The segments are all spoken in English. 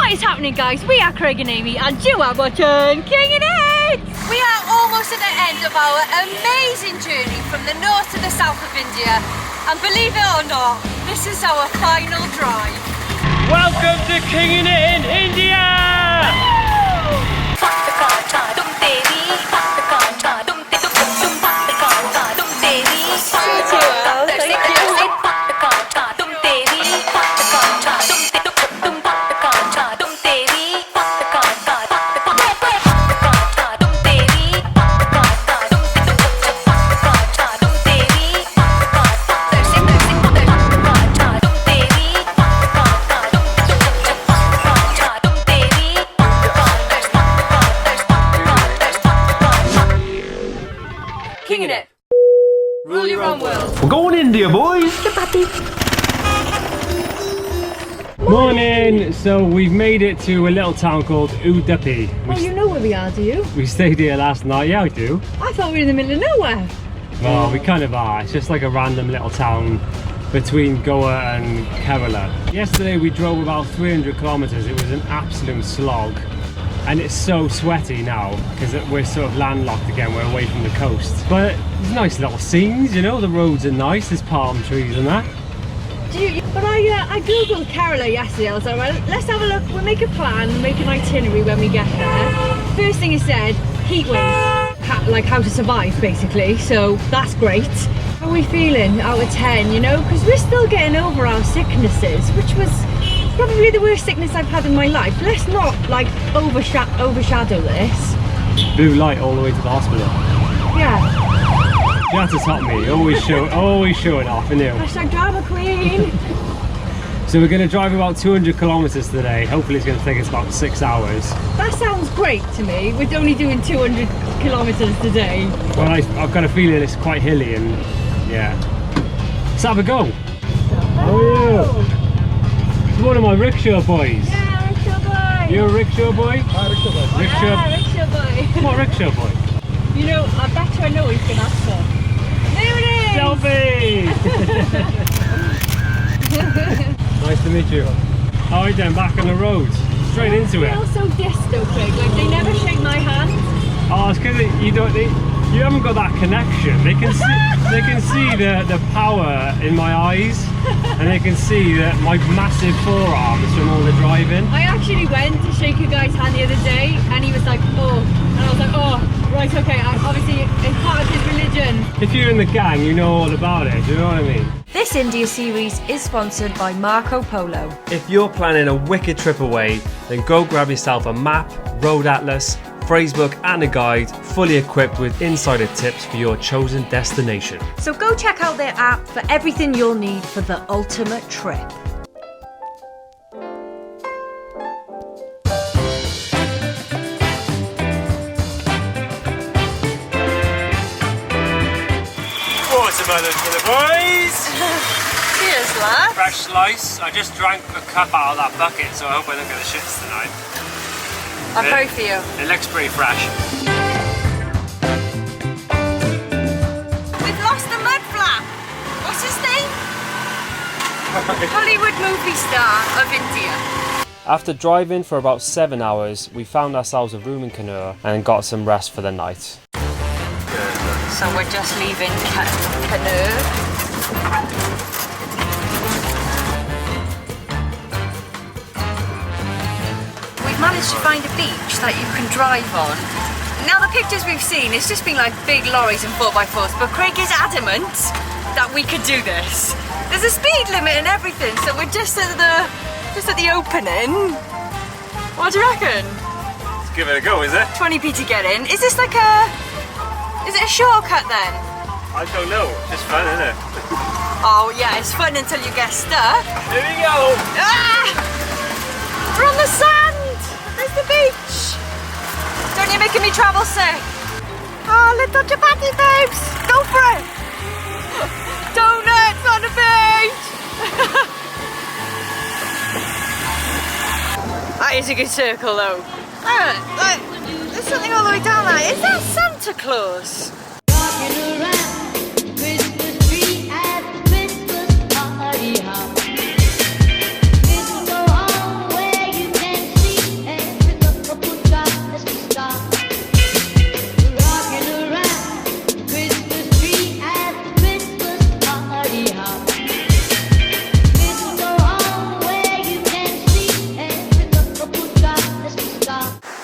What is happening, guys? We are Craig and Amy and you are watching King and It! We are almost at the end of our amazing journey from the north to the south of India, and believe it or not, this is our final drive. Welcome to King and It in India! King and It. Rule your own world. We're going India, boys! Morning! So we've made it to a little town called Udupi. Oh, you know where we are, do you? We stayed here last night. Yeah, I do. I thought we were in the middle of nowhere. Well, we kind of are. It's just like a random little town between Goa and Kerala. Yesterday we drove about 300 kilometers. It was an absolute slog. And it's so sweaty now because we're sort of landlocked again. We're away from the coast. But there's nice little scenes, you know. The roads are nice. There's palm trees and that. But I googled Kerala yesterday. I was like, well, let's have a look. We'll make a plan, make an itinerary when we get there. First thing it said, heat wave, like how to survive basically. So that's great. How are we feeling out of 10? You know, because we're still getting over our sicknesses, which was probably the worst sickness I've had in my life. Let's not like overshadow this. Blue light all the way to the hospital. Yeah. You have to top me. Always showing off, isn't you? Hashtag drama queen. So we're going to drive about 200 kilometers today. Hopefully it's going to take us about 6 hours. That sounds great to me. We're only doing 200 kilometers today. Well, I've got a feeling it's quite hilly and yeah. Let's have a go. How are you? It's one of my rickshaw boys. Yeah, rickshaw boy. You're a rickshaw boy? Rickshaw boy. Yeah, rickshaw boy. What rickshaw boy? You know, I bet you I know what he's going to ask for. There it is! Selfie! Nice to meet you. Alright then, back on the road. Straight into it. They feel so distant, Craig. Like, they never shake my hand. Oh, it's because you haven't got that connection. They can see the power in my eyes, and they can see that my massive forearms from all the driving. I actually went to shake a guy's hand the other day, and he was like, oh, and I was like, oh, right, okay. Obviously, it's part of his religion. If you're in the gang, you know all about it. Do you know what I mean? This India series is sponsored by Marco Polo. If you're planning a wicked trip away, then go grab yourself a map, road atlas, phrasebook and a guide, fully equipped with insider tips for your chosen destination. So go check out their app for everything you'll need for the ultimate trip. Watermelon for the boys! Cheers, lad. Fresh slice. I just drank a cup out of that bucket, so I hope I don't get the shits tonight. I'm very for you. It looks pretty fresh. We've lost the mud flap. What's his name? Hollywood movie star of India. After driving for about 7 hours, we found ourselves a room in Kannur and got some rest for the night. So we're just leaving Kannur. We've managed to find a beach that you can drive on. Now the pictures we've seen, it's just been like big lorries and 4x4s, but Craig is adamant that we could do this. There's a speed limit and everything, so we're just at the opening. What do you reckon? Let's give it a go, is it? 20p to get in. Is this like is it a shortcut then? I don't know, just fun, isn't it? Oh yeah, it's fun until you get stuck. Here we go! Ah! We're on the sand! There's the beach! Don't you making me travel sick? Oh, little chapati babes! Go for it! Donuts on the beach! That is a good circle though. There's something all the way down there. Is that Santa Claus?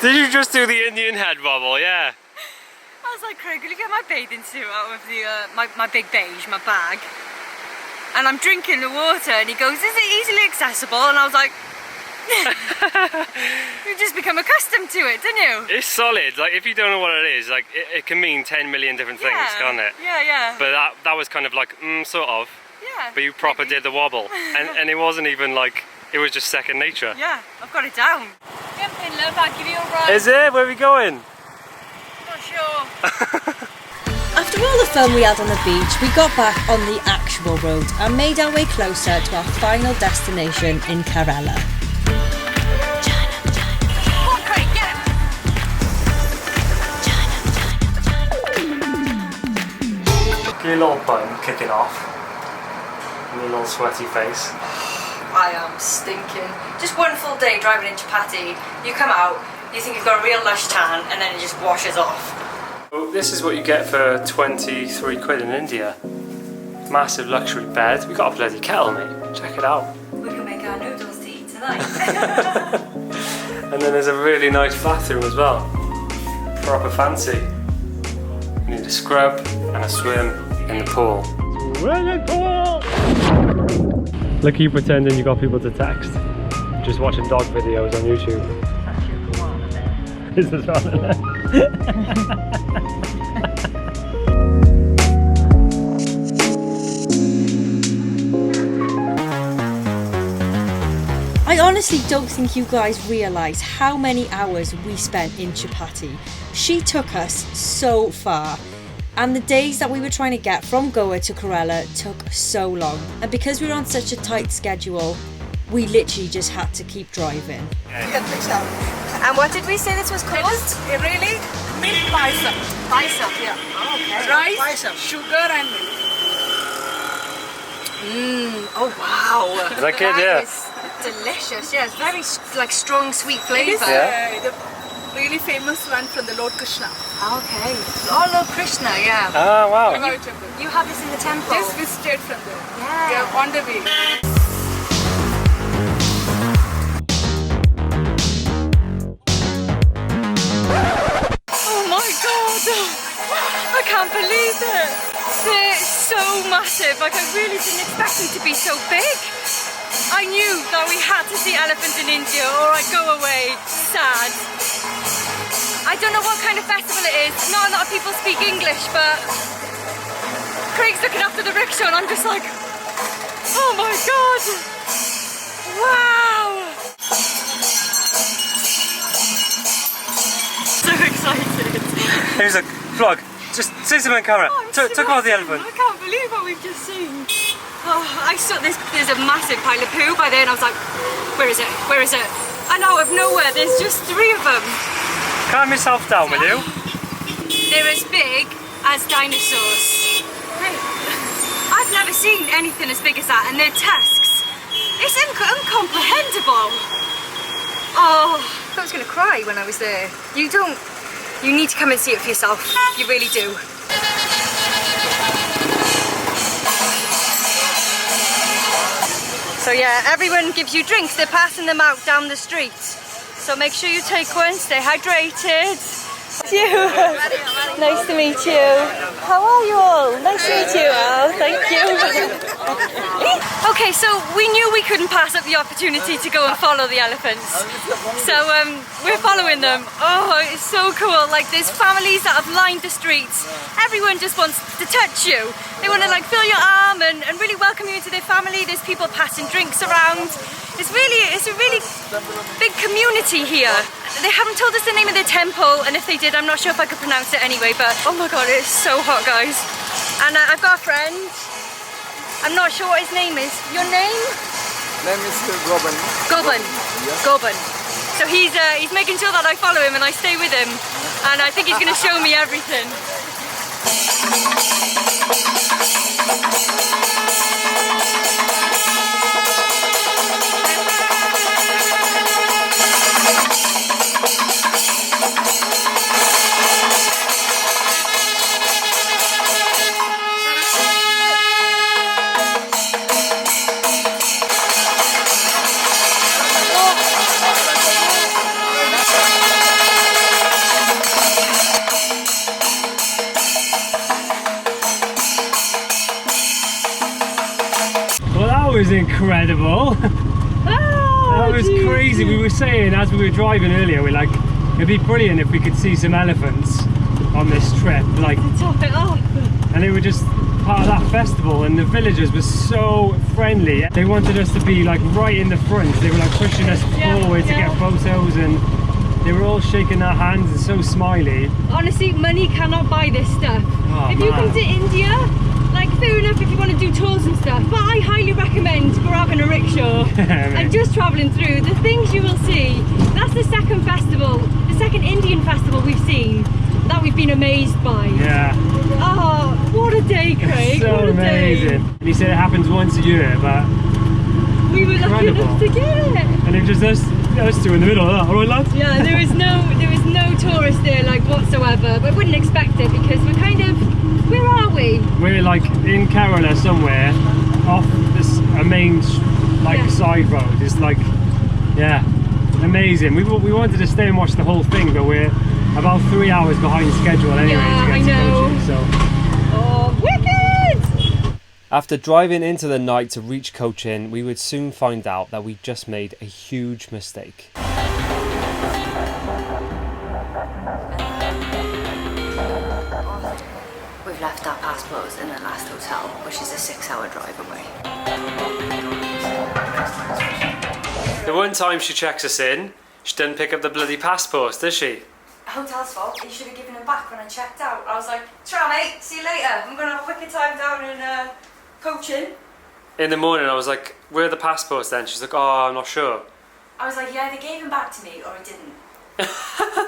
Did you just do the Indian head wobble? Yeah. I was like, Craig, will you get my bathing suit out of the my big beige, my bag? And I'm drinking the water, and he goes, is it easily accessible? And I was like, you just become accustomed to it, didn't you? It's solid. Like, if you don't know what it is, like, it can mean 10 million different things, can't it? Yeah, yeah. But that was kind of like, sort of. Yeah. But you proper did the wobble. and it wasn't even like, it was just second nature. Yeah, I've got it down. Jump in, love, I'll give you a ride. Is it? Where are we going? Not sure. After all the fun we had on the beach, we got back on the actual road and made our way closer to our final destination in Kerala. Come on, Craig, get him. Get your little bum kicking off. And your little sweaty face. I am stinking. Just one full day driving in Chapati, you come out, you think you've got a real lush tan, and then it just washes off. Well, this is what you get for 23 quid in India. Massive luxury bed. We got a bloody kettle, mate. Check it out. We can make our noodles to eat tonight. And then there's a really nice bathroom as well. Proper fancy. You need a scrub and a swim in the pool. Swimming pool! Look at you pretending you got people to text. Just watching dog videos on YouTube. Is this one in there? I honestly don't think you guys realise how many hours we spent in Chapati. She took us so far, and the days that we were trying to get from Goa to Kerala took so long. And because we were on such a tight schedule, we literally just had to keep driving. And what did we say this was called? Really? Milk paisa. Paisa, yeah. Oh, okay. Rice, paisa, sugar and milk. Oh, wow. Is that good? Yeah. Is delicious. Yeah, it's very like strong, sweet It flavour. is the really famous one from the Lord Krishna. Okay. Oh, Lord Krishna, yeah. Oh, wow. You have this in the temple. Just visited from there. Yeah. We are on the way. Oh my god! I can't believe it! They're so massive, like I really didn't expect them to be so big. I knew that we had to see elephants in India or I'd go away sad. I don't know what kind of festival it is, not a lot of people speak English, but Craig's looking after the rickshaw and I'm just like, oh my god! Wow! So excited. Here's a vlog. Just say something on camera. Talk about the elephant. I can't believe what we've just seen. Oh, I saw there's a massive pile of poo by there and I was like, where is it? Where is it? And out of nowhere, there's just 3 of them. Calm yourself down, will you? They're as big as dinosaurs. Right. I've never seen anything as big as that, and their tusks. It's incomprehensible. Oh, I thought I was going to cry when I was there. You need to come and see it for yourself. You really do. So yeah, everyone gives you drinks. They're passing them out down the street. So make sure you take one, stay hydrated. You. Nice to meet you. How are you all? Nice to meet you. Oh, thank you. Okay, so we knew we couldn't pass up the opportunity to go and follow the elephants. So we're following them. Oh, it's so cool. Like there's families that have lined the streets. Everyone just wants to touch you. They want to like feel your arm and really welcome you into their family. There's people passing drinks around. It's a really big community here. They haven't told us the name of their temple, and if they did, I'm not sure if I could pronounce it anyway, but oh my god, it's so hot, guys. And I've got a friend. I'm not sure what his name is. Your name? Name is Goban. Goban. Goban. So he's making sure that I follow him and I stay with him, and I think he's going to show me everything. incredible. That was crazy. We were saying as we were driving earlier, we're like, it'd be brilliant if we could see some elephants on this trip, like, To top it off. and they were just part of that festival, and the villagers were so friendly. They wanted us to be like right in the front. They were like pushing us forward to get photos, and they were all shaking their hands and so smiley. Honestly, money cannot buy this stuff. Oh, if you man. come to India, like fair enough if you want to do tours and stuff, but I highly recommend grabbing a rickshaw and just travelling through. The things you will see, that's the second festival, the second Indian festival we've seen that we've been amazed by. Yeah. Oh, what a day, Craig. So what a amazing. day. And he said it happens once a year, but We were lucky enough to get it. and it just us two in the middle. All right, lads. Yeah, there was no tourists there like whatsoever, but I wouldn't expect it because we're kind of, where are we? We're like in Kerala somewhere, off this a main side road. It's like, yeah, amazing. We wanted to stay and watch the whole thing, but we're about 3 hours behind schedule anyway Yeah, to I get to know. Cochin, so. Oh, wicked! After driving into the night to reach Cochin, we would soon find out that we just made a huge mistake. We've left our passports in the last hotel, which is a 6-hour drive away. The one time she checks us in, she doesn't pick up the bloody passports, does she? Hotel's fault. You should have given them back when I checked out. I was like, "Try, mate. See you later. I'm gonna have a wicked time down in Cochin." In the morning I was like, where are the passports then? She's like, oh, I'm not sure. I was like, "Yeah, they gave them back to me, or I didn't."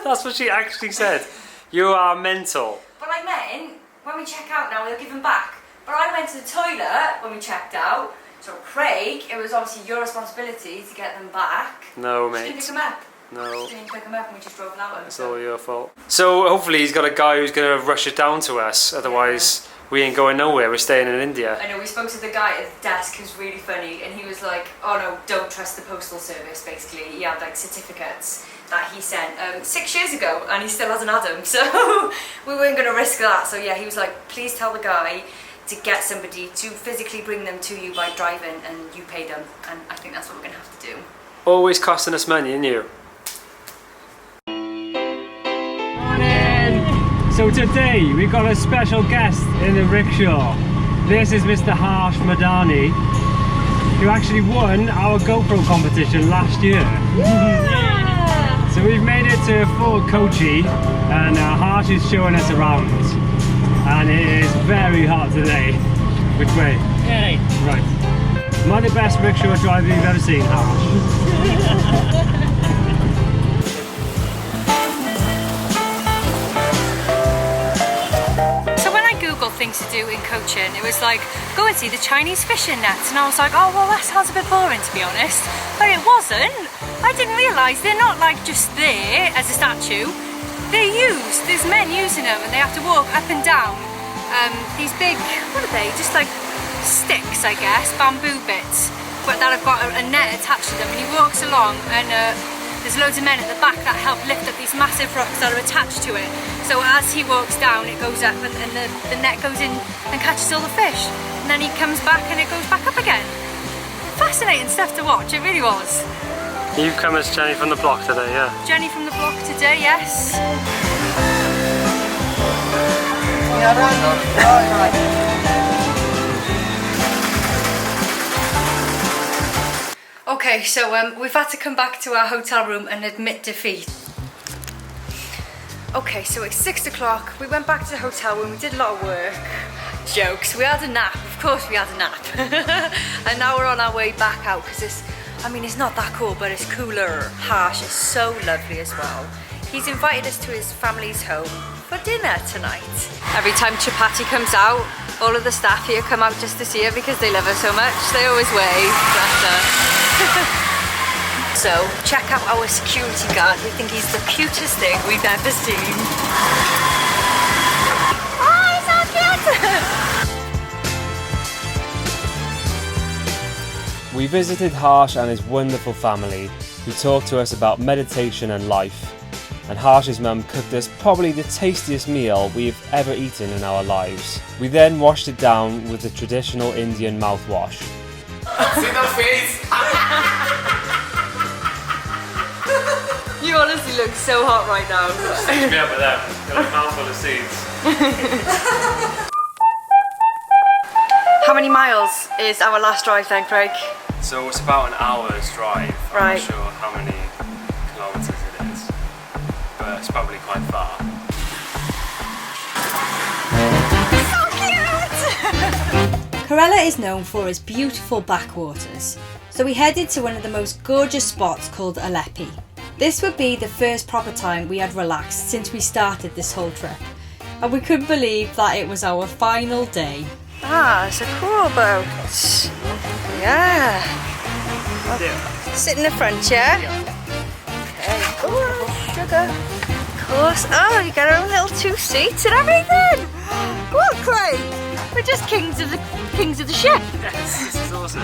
That's what she actually said. You are mental. But I meant when we check out now, they'll give them back. But I went to the toilet when we checked out. So Craig, it was obviously your responsibility to get them back. No, Just didn't mate. pick them up. No. Didn't pick them up, and we just drove without them. It's all your fault. So hopefully he's got a guy who's going to rush it down to us, otherwise we ain't going nowhere, we're staying in India. I know, we spoke to the guy at the desk who's really funny, and he was like, "Oh no, don't trust the postal service," basically. He had like certificates that he sent 6 years ago, and he still hasn't had them, so we weren't going to risk that. So yeah, he was like, "Please tell the guy to get somebody to physically bring them to you by driving, and you pay them." And I think that's what we're going to have to do. Always costing us money, ain't you? Morning! So today we've got a special guest in the rickshaw. This is Mr. Harsh Madani, who actually won our GoPro competition last year. Yeah! So we've made it to Fort Kochi, and Harsh is showing us around. And it is very hot today. Which way? Yeah. Right. Am I the best rickshaw driver you've ever seen, Harsh? So when I googled things to do in Cochin, it was like, go and see the Chinese fishing nets. And I was like, oh, well, that sounds a bit boring, to be honest. But it wasn't. I didn't realise they're not like just there as a statue. They're used. There's men using them, and they have to walk up and down these big, what are they? Just like sticks, I guess, bamboo bits, but that have got a net attached to them. And he walks along, and there's loads of men at the back that help lift up these massive rocks that are attached to it. So as he walks down, it goes up, and the net goes in and catches all the fish. And then he comes back, and it goes back up again. Fascinating stuff to watch, it really was. You've come as Jenny from the block today, yeah? Jenny from the block today, yes. Okay, so we've had to come back to our hotel room and admit defeat. Okay, so it's 6 o'clock. We went back to the hotel room, we did a lot of work. Jokes, we had a nap, of course we had a nap. And now we're on our way back out because it's not that cool, but it's cooler. Harsh is so lovely as well. He's invited us to his family's home for dinner tonight. Every time Chapati comes out, all of the staff here come out just to see her because they love her so much. They always wave, bless her. So, check out our security guard. We think he's the cutest thing we've ever seen. Oh, he's so cute! We visited Harsh and his wonderful family, who talked to us about meditation and life. And Harsh's mum cooked us probably the tastiest meal we've ever eaten in our lives. We then washed it down with the traditional Indian mouthwash. See the face? You honestly look so hot right now. Stitch me up with them. Got a mouthful of seeds. How many miles is our last drive then, Craig? So it's about an hour's drive. Right. I'm not sure how many kilometres it is, but it's probably quite far. Corella is known for its beautiful backwaters, so we headed to one of the most gorgeous spots called Aleppi. This would be the first proper time we had relaxed since we started this whole trip, and we couldn't believe that it was our final day. Ah, it's a cool boat. Yeah. Sit in the front, yeah? Okay. Oh, sugar. Of course. Oh, you got our own little 2 seats and everything. What, Craig? We're just kings of the ship. Yes, this is awesome.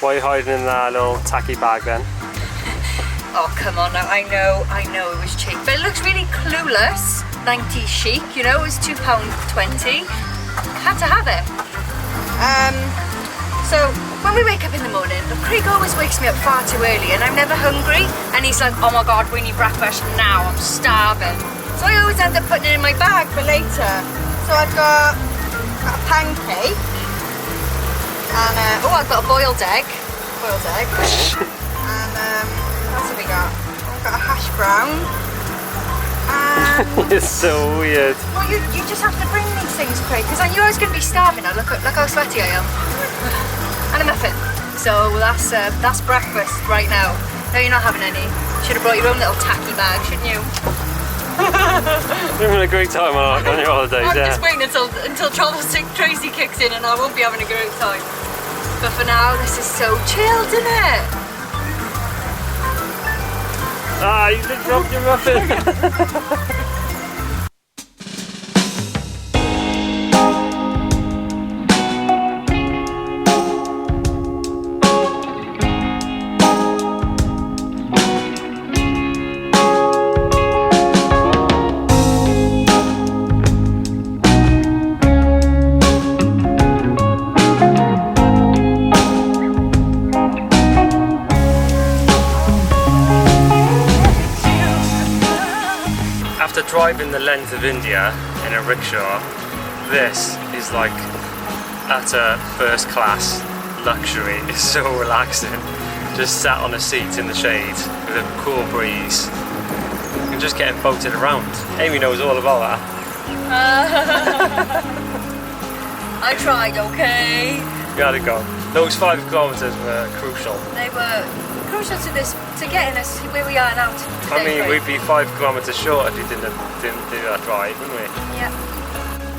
Why are you hiding in that little tacky bag then? Oh, come on now. I know it was cheap. But it looks really clueless. 90s chic, you know, it was £2.20. Had to have it. So when we wake up in the morning, Craig always wakes me up far too early and I'm never hungry. And he's like, oh my God, we need breakfast now, I'm starving. So I always end up putting it in my bag for later. So I've got a pancake. And I've got a boiled egg. And what else have we got? I've got a hash brown. It's so weird. Well, you just have to bring these things, Craig, because I knew I was going to be starving. Now look how sweaty I am. And a muffin. So that's breakfast right now. No, you're not having any. Should have brought your own little tacky bag, shouldn't you? You're having a great time on your holidays, I'm yeah. just waiting until Travel Tracy kicks in and I won't be having a great time. But for now, this is so chilled, isn't it? Ah, you did drop your muffin. After driving the length of India in a rickshaw, this is like utter first class luxury. It's so relaxing. Just sat on a seat in the shade with a cool breeze and just getting boated around. Amy knows all about that. I tried, okay? You had to go. Those 5 kilometres were crucial. They were crucial to getting us where we are now. I mean, we'd be 5 kilometres short if you didn't do that drive, wouldn't we? Yeah.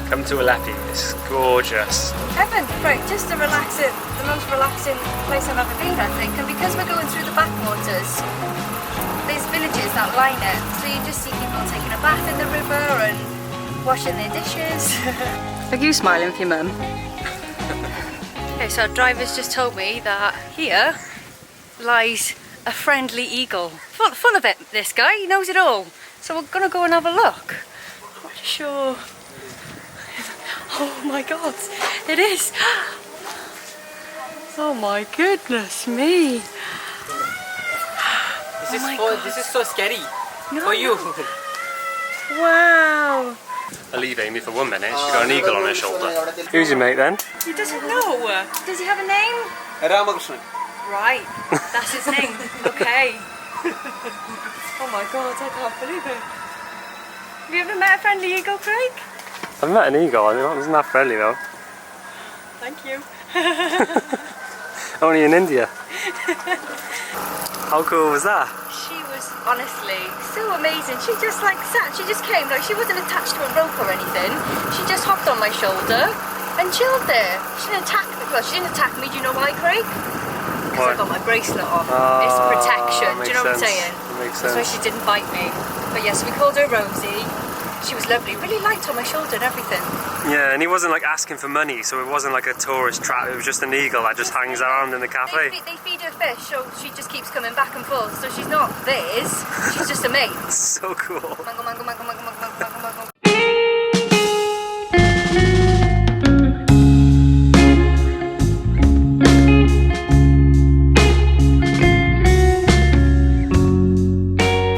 Come to Aleppi, it's gorgeous. Heaven, right, just to relax it, the most relaxing place I've ever been, I think. And because we're going through the backwaters, there's villages that line it. So you just see people taking a bath in the river and washing their dishes. Look, you smiling for your mum. Okay, so our driver's just told me that here lies a friendly eagle. Full of it, this guy, he knows it all. So we're gonna go and have a look. I'm not sure. Oh my God, it is. Oh my goodness me. This is so scary for you. Wow. I'll leave Amy for 1 minute, she's got an eagle on her shoulder. Who's your mate then? He doesn't know. Does he have a name? Ramakrishnan. Right, that's his name. Okay. Oh my God, I can't believe it. Have you ever met a friendly eagle, Craig? I've met an eagle, it wasn't that friendly though. Thank you. Only in India. How cool was that? She was honestly so amazing. She just she just came, like she wasn't attached to a rope or anything. She just hopped on my shoulder and chilled there. She didn't attack me. Well, she didn't attack me. Do you know why, Craig? Because I got my bracelet on. It's protection. Do you know what I'm saying? That makes That's why sense. she didn't bite me. But yes, we called her Rosie. She was lovely, really light on my shoulder and everything. Yeah, and he wasn't like asking for money, so it wasn't like a tourist trap. It was just an eagle that just hangs around in the cafe. They feed her fish, so she just keeps coming back and forth. So she's not theirs, she's just a mate. So cool. Mango, mango, mango, mango, mango, mango, mango.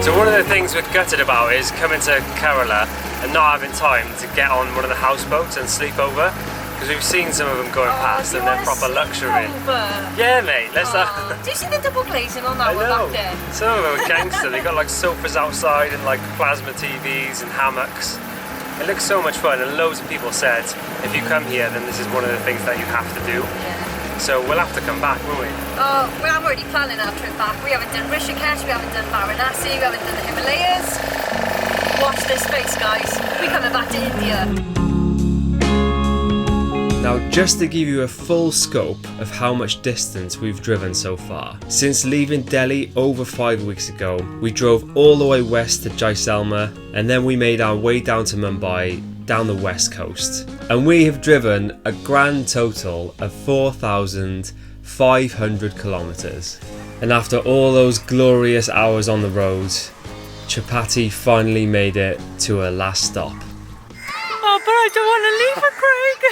So one of the things we're gutted about is coming to Kerala and not having time to get on one of the houseboats and sleep over, because we've seen some of them going past and they're proper luxury. Yeah, mate, let's Do you see the double glazing on I that one know. back there? Some of them are gangster. They got like sofas outside and like plasma TVs and hammocks. It looks so much fun, and loads of people said if you come here then this is one of the things that you have to do. Yeah. So we'll have to come back, won't we? Oh, well, I'm already planning our trip back. We haven't done Rishikesh, we haven't done Varanasi, we haven't done the Himalayas. Watch this space, guys. We're coming back to India. Now, just to give you a full scope of how much distance we've driven so far. Since leaving Delhi over 5 weeks ago, we drove all the way west to Jaisalmer, and then we made our way down to Mumbai, down the west coast. And we have driven a grand total of 4,500 kilometers. And after all those glorious hours on the road, Chapati finally made it to her last stop. Oh, but I don't want to leave her, Craig.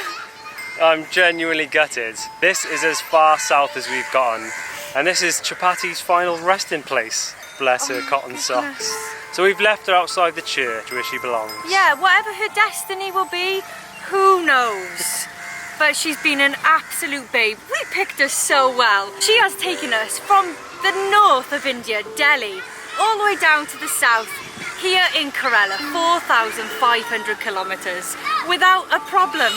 I'm genuinely gutted. This is as far south as we've gotten, and this is Chapati's final resting place. Bless her cotton socks. So we've left her outside the church where she belongs. Yeah, whatever her destiny will be, who knows? But she's been an absolute babe. We picked her so well. She has taken us from the north of India, Delhi, all the way down to the south, here in Kerala, 4,500 kilometers, without a problem.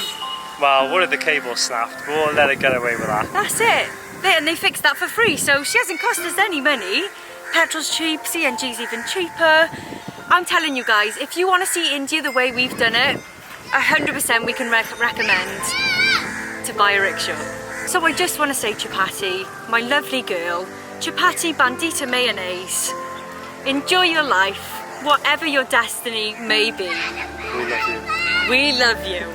Well, one of the cables snapped, but we'll let her get away with that. That's it. And they fixed that for free, so she hasn't cost us any money. Petrol's cheap, CNG's even cheaper. I'm telling you guys, if you want to see India the way we've done it, 100% we can recommend to buy a rickshaw. So I just want to say, Chapati, my lovely girl, Chapati Bandita Mayonnaise, enjoy your life, whatever your destiny may be. We love you. We love you.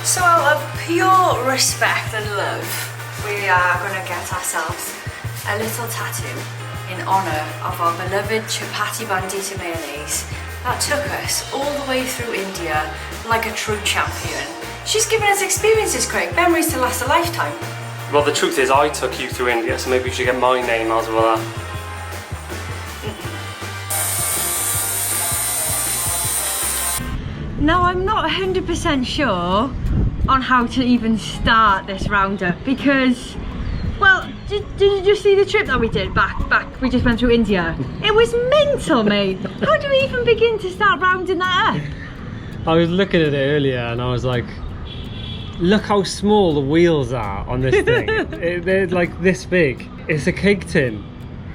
So out of pure respect and love, we are going to get ourselves a little tattoo in honour of our beloved Chapati Bandita Mayonnaise that took us all the way through India like a true champion. She's given us experiences, Craig, memories to last a lifetime. Well, the truth is I took you through India, so maybe you should get my name as well. Now, I'm not 100% sure on how to even start this roundup because, well, did you just see the trip that we did back? We just went through India. It was mental, mate. How do we even begin to start rounding that up? I was looking at it earlier and I was like, look how small the wheels are on this thing. They're like this big. It's a cake tin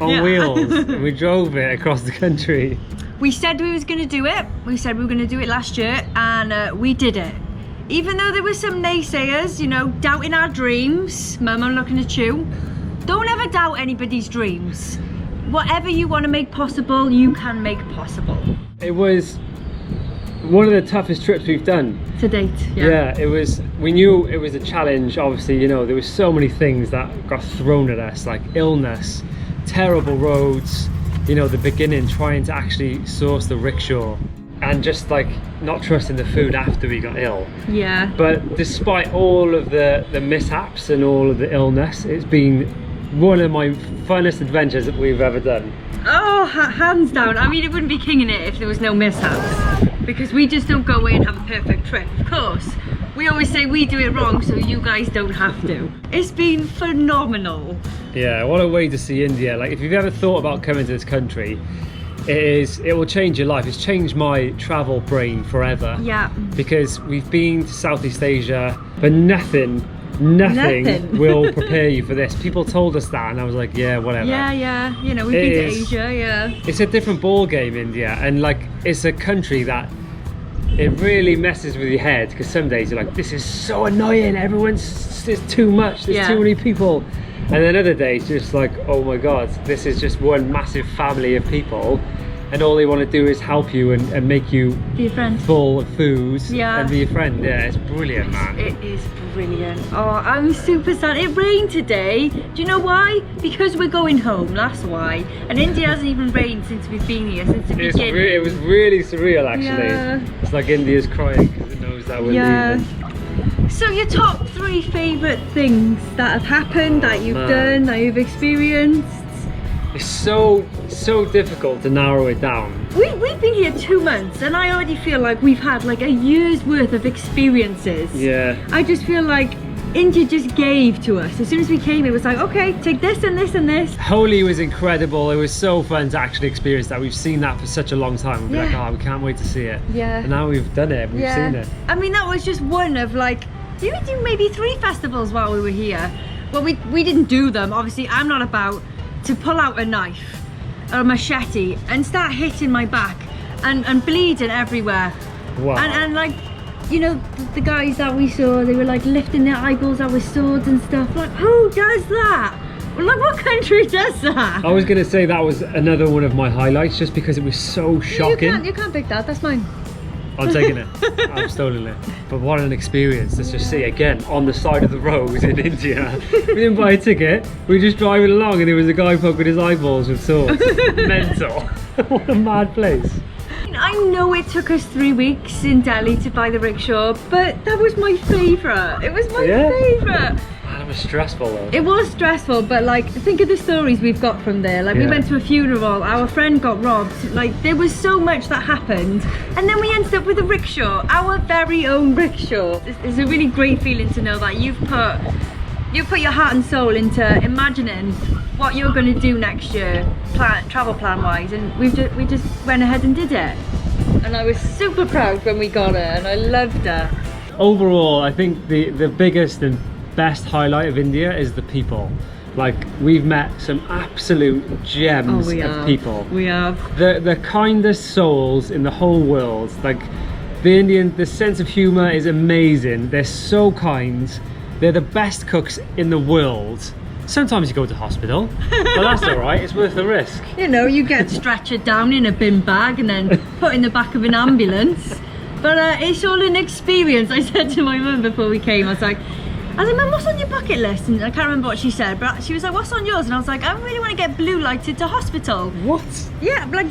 on wheels, and we drove it across the country. We said we was going to do it. We said we were going to do it last year, and we did it. Even though there were some naysayers, you know, doubting our dreams. Mum, I'm looking at you. Don't ever doubt anybody's dreams. Whatever you want to make possible, you can make possible. It was one of the toughest trips we've done to date. Yeah, it was. We knew it was a challenge. Obviously, you know, there were so many things that got thrown at us, like illness, terrible roads, you know, the beginning, trying to actually source the rickshaw and just like not trusting the food after we got ill. Yeah. But despite all of the mishaps and all of the illness, it's been one of my funnest adventures that we've ever done. Oh, hands down. I mean, it wouldn't be kinging it if there was no mishaps, because we just don't go away and have a perfect trip. Of course, we always say we do it wrong so you guys don't have to. It's been phenomenal. Yeah, what a way to see India. Like, if you've ever thought about coming to this country, it will change your life. It's changed my travel brain forever. Yeah. Because we've been to Southeast Asia, but nothing will prepare you for this. People told us that and I was like, yeah, whatever. Yeah, you know, we've been to Asia, yeah. It's a different ball game, India, and like, it's a country that it really messes with your head, because some days you're like, this is so annoying, there's too much, there's too many people. And then other days you're just like, oh my god, this is just one massive family of people and all they want to do is help you and make you Be a friend. full of food Yeah. and be your friend. Yeah, it's brilliant, man. It is brilliant. Oh, I'm super sad. It rained today. Do you know why? Because we're going home, that's why. And India hasn't even rained since we've been here, since the beginning. It was really surreal, actually. Yeah. It's like India's crying because it knows that we're leaving. So your top 3 favourite things that have happened, that you've done, that you've experienced? It's so difficult to narrow it down. We've been here 2 months and I already feel like we've had like a year's worth of experiences. Yeah. I just feel like India just gave to us. As soon as we came, it was like, okay, take this and this and this. Holi was incredible. It was so fun to actually experience that. We've seen that for such a long time. We'll be like, Yeah. oh, we can't wait to see it. Yeah. And now we've done it. We've seen it. I mean, that was just one of like, you would do maybe 3 festivals while we were here. Well, we didn't do them. Obviously, I'm not about to pull out a knife or a machete and start hitting my back and bleeding everywhere. Wow. And like, you know, the guys that we saw, they were like lifting their eyeballs out with swords and stuff. Like, who does that? Like, what country does that? I was going to say that was another one of my highlights just because it was so shocking. You can't pick that, that's mine. I'm taking it. I'm stolen it. But what an experience. Let's just see again on the side of the road in India. We didn't buy a ticket. We were just driving along and there was a guy poking his eyeballs with swords. Mental. What a mad place. I know it took us 3 weeks in Delhi to buy the rickshaw, but that was my favourite. It was my favourite. Man, it was stressful though. It was stressful, but like, think of the stories we've got from there. Like, we Yeah. went to a funeral, our friend got robbed. Like, there was so much that happened. And then we ended up with a rickshaw, our very own rickshaw. It's a really great feeling to know that you've put your heart and soul into imagining what you're going to do next year, travel plan wise, and we just went ahead and did it. And I was super proud when we got her, and I loved her. Overall, I think the biggest and best highlight of India is the people. Like, we've met some absolute gems of people. We have. The kindest souls in the whole world. Like, the sense of humour is amazing. They're so kind. They're the best cooks in the world. Sometimes you go to hospital, but that's all right. It's worth the risk. You know, you get stretchered down in a bin bag and then put in the back of an ambulance. But it's all an experience. I said to my mum before we came, I was like, Mum, what's on your bucket list? And I can't remember what she said, but she was like, what's on yours? And I was like, I really want to get blue lighted to hospital. What? Yeah, like,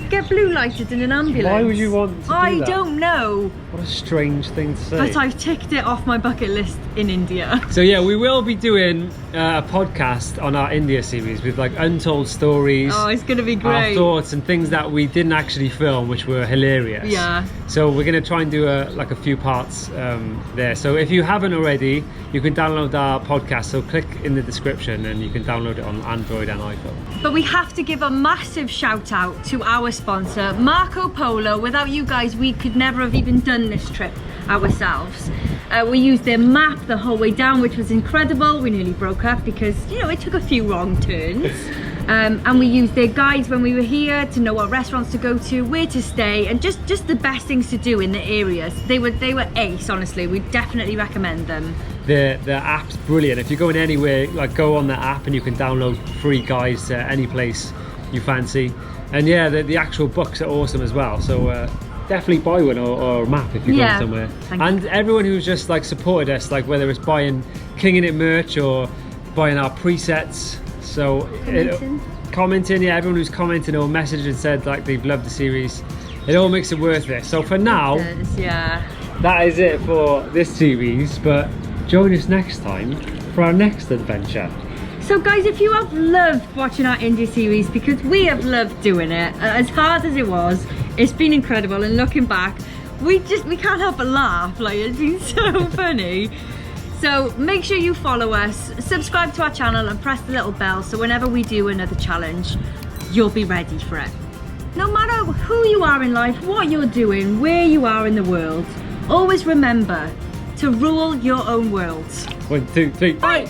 get blue lighted in an ambulance. Why would you want to do that? I don't know. What a strange thing to say. But I've ticked it off my bucket list in India. So yeah, we will be doing a podcast on our India series with like untold stories. Oh, it's going to be Our great. thoughts and things that we didn't actually film, which were hilarious. Yeah. So we're going to try and do a few parts there. So if you haven't already, you can download our podcast. So click in the description and you can download it on Android and iPhone. But we have to give a massive shout out to our sponsor, Marco Polo. Without you guys, we could never have even done this trip ourselves. We used their map the whole way down, which was incredible. We nearly broke up because, you know, it took a few wrong turns. And we used their guides when we were here to know what restaurants to go to, where to stay, and just the best things to do in the areas. They were ace, honestly. We definitely recommend them. The app's brilliant. If you're going anywhere, like, go on the app and you can download free guides to any place you fancy. And yeah, the actual books are awesome as well. So definitely buy one or a map if you're going somewhere. And everyone who's just like supported us, like whether it's buying Kinging It merch or buying our presets. So commenting, yeah, everyone who's commented or messaged and said like they've loved the series, it all makes it worth it. So for now, that is it for this series, but join us next time for our next adventure. So guys, if you have loved watching our India series, because we have loved doing it, as hard as it was, it's been incredible, and looking back, we can't help but laugh. Like, it's been so funny. So make sure you follow us, subscribe to our channel and press the little bell so whenever we do another challenge, you'll be ready for it. No matter who you are in life, what you're doing, where you are in the world, always remember to rule your own world. 1, 2, 3, Bye!